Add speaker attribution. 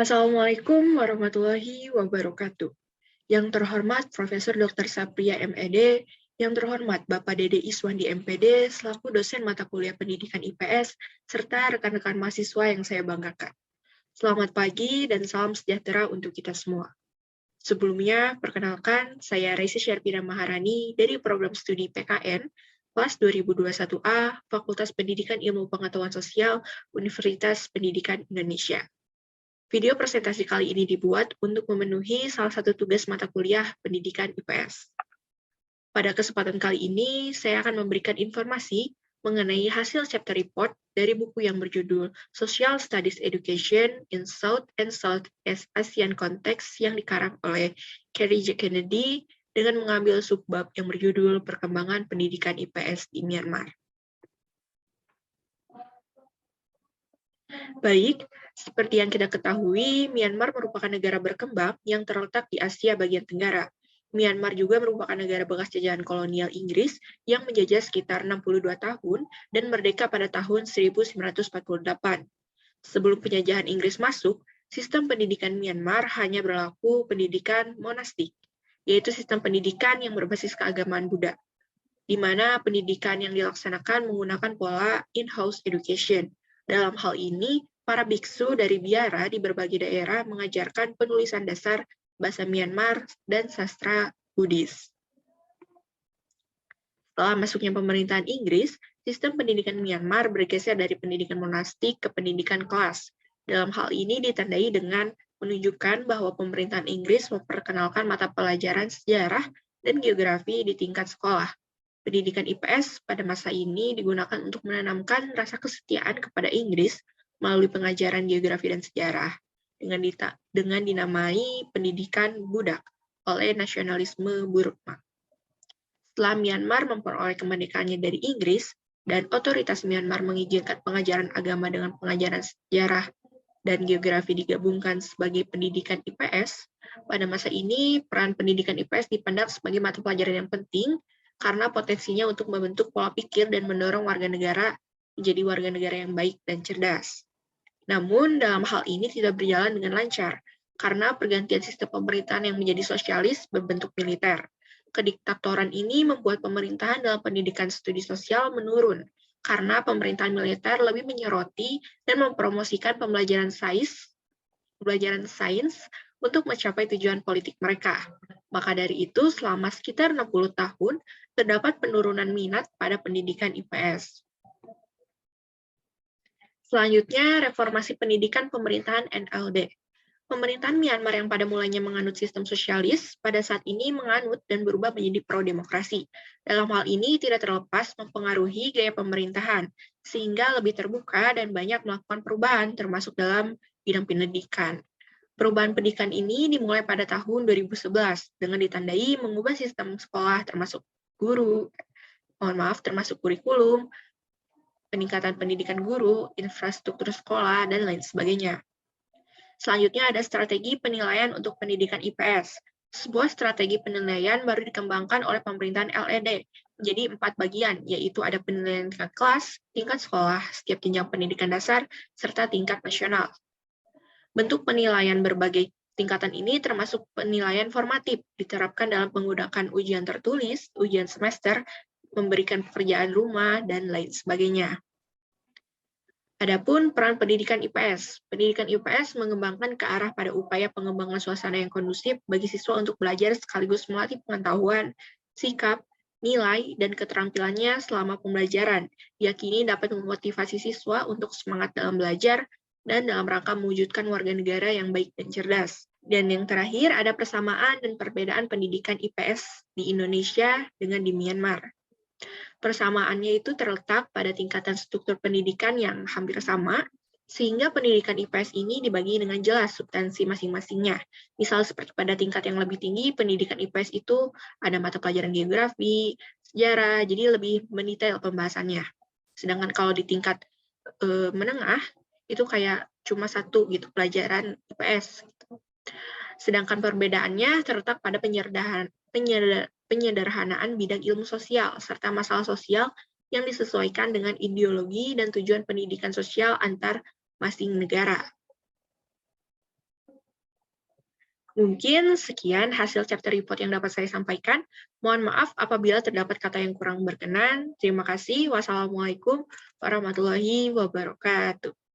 Speaker 1: Assalamualaikum warahmatullahi wabarakatuh. Yang terhormat Profesor Dr. Sapria MED, yang terhormat Bapak Dede Iswandi MPD selaku dosen mata kuliah Pendidikan IPS, serta rekan-rekan mahasiswa yang saya banggakan. Selamat pagi dan salam sejahtera untuk kita semua. Sebelumnya, perkenalkan, saya Reisi Syarpina Maharani dari Program Studi PKN, kelas 2021A, Fakultas Pendidikan Ilmu Pengetahuan Sosial, Universitas Pendidikan Indonesia. Video presentasi kali ini dibuat untuk memenuhi salah satu tugas mata kuliah pendidikan IPS. Pada kesempatan kali ini, saya akan memberikan informasi mengenai hasil chapter report dari buku yang berjudul Social Studies Education in South and Southeast Asian Context yang dikarang oleh Kerry J. Kennedy dengan mengambil subbab yang berjudul Perkembangan Pendidikan IPS di Myanmar. Baik, seperti yang kita ketahui, Myanmar merupakan negara berkembang yang terletak di Asia bagian Tenggara. Myanmar juga merupakan negara bekas jajahan kolonial Inggris yang menjajah sekitar 62 tahun dan merdeka pada tahun 1948. Sebelum penjajahan Inggris masuk, sistem pendidikan Myanmar hanya berlaku pendidikan monastik, yaitu sistem pendidikan yang berbasis keagamaan Buddha, di mana pendidikan yang dilaksanakan menggunakan pola in-house education. Dalam hal ini, para biksu dari biara di berbagai daerah mengajarkan penulisan dasar bahasa Myanmar dan sastra Buddhis. Setelah masuknya pemerintahan Inggris, sistem pendidikan Myanmar bergeser dari pendidikan monastik ke pendidikan kelas. Dalam hal ini ditandai dengan menunjukkan bahwa pemerintahan Inggris memperkenalkan mata pelajaran sejarah dan geografi di tingkat sekolah. Pendidikan IPS pada masa ini digunakan untuk menanamkan rasa kesetiaan kepada Inggris melalui pengajaran geografi dan sejarah dengan dinamai pendidikan budak oleh nasionalisme Burma. Setelah Myanmar memperoleh kemerdekaannya dari Inggris dan otoritas Myanmar mengizinkan pengajaran agama dengan pengajaran sejarah dan geografi digabungkan sebagai pendidikan IPS, pada masa ini peran pendidikan IPS dipandang sebagai mata pelajaran yang penting karena potensinya untuk membentuk pola pikir dan mendorong warga negara menjadi warga negara yang baik dan cerdas. Namun, dalam hal ini tidak berjalan dengan lancar, karena pergantian sistem pemerintahan yang menjadi sosialis berbentuk militer. Kediktatoran ini membuat pemerintahan dalam pendidikan studi sosial menurun, karena pemerintahan militer lebih menyoroti dan mempromosikan pembelajaran sains untuk mencapai tujuan politik mereka. Maka dari itu, selama sekitar 60 tahun, terdapat penurunan minat pada pendidikan IPS. Selanjutnya, reformasi pendidikan pemerintahan NLD. Pemerintahan Myanmar yang pada mulanya menganut sistem sosialis, pada saat ini menganut dan berubah menjadi pro-demokrasi. Dalam hal ini tidak terlepas mempengaruhi gaya pemerintahan, sehingga lebih terbuka dan banyak melakukan perubahan, termasuk dalam bidang pendidikan. Perubahan pendidikan ini dimulai pada tahun 2011 dengan ditandai mengubah sistem sekolah termasuk kurikulum, peningkatan pendidikan guru, infrastruktur sekolah, dan lain sebagainya. Selanjutnya ada strategi penilaian untuk pendidikan IPS. Sebuah strategi penilaian baru dikembangkan oleh pemerintahan LED menjadi 4 bagian, yaitu ada penilaian tingkat kelas, tingkat sekolah, setiap jenjang pendidikan dasar, serta tingkat nasional. Bentuk penilaian berbagai tingkatan ini termasuk penilaian formatif, diterapkan dalam menggunakan ujian tertulis, ujian semester, memberikan pekerjaan rumah, dan lain sebagainya. Adapun peran pendidikan IPS. Pendidikan IPS mengembangkan ke arah pada upaya pengembangan suasana yang kondusif bagi siswa untuk belajar sekaligus melatih pengetahuan, sikap, nilai, dan keterampilannya selama pembelajaran. Diyakini dapat memotivasi siswa untuk semangat dalam belajar dan dalam rangka mewujudkan warga negara yang baik dan cerdas. Dan yang terakhir, ada persamaan dan perbedaan pendidikan IPS di Indonesia dengan di Myanmar. Persamaannya itu terletak pada tingkatan struktur pendidikan yang hampir sama, sehingga pendidikan IPS ini dibagi dengan jelas substansi masing-masingnya. Misal seperti pada tingkat yang lebih tinggi, pendidikan IPS itu ada mata pelajaran geografi, sejarah, jadi lebih mendetail pembahasannya. Sedangkan kalau di tingkat menengah, itu kayak cuma satu gitu pelajaran IPS. Sedangkan perbedaannya terletak pada penyederhanaan bidang ilmu sosial serta masalah sosial yang disesuaikan dengan ideologi dan tujuan pendidikan sosial antar masing negara. Mungkin sekian hasil chapter report yang dapat saya sampaikan. Mohon maaf apabila terdapat kata yang kurang berkenan. Terima kasih. Wassalamualaikum warahmatullahi wabarakatuh.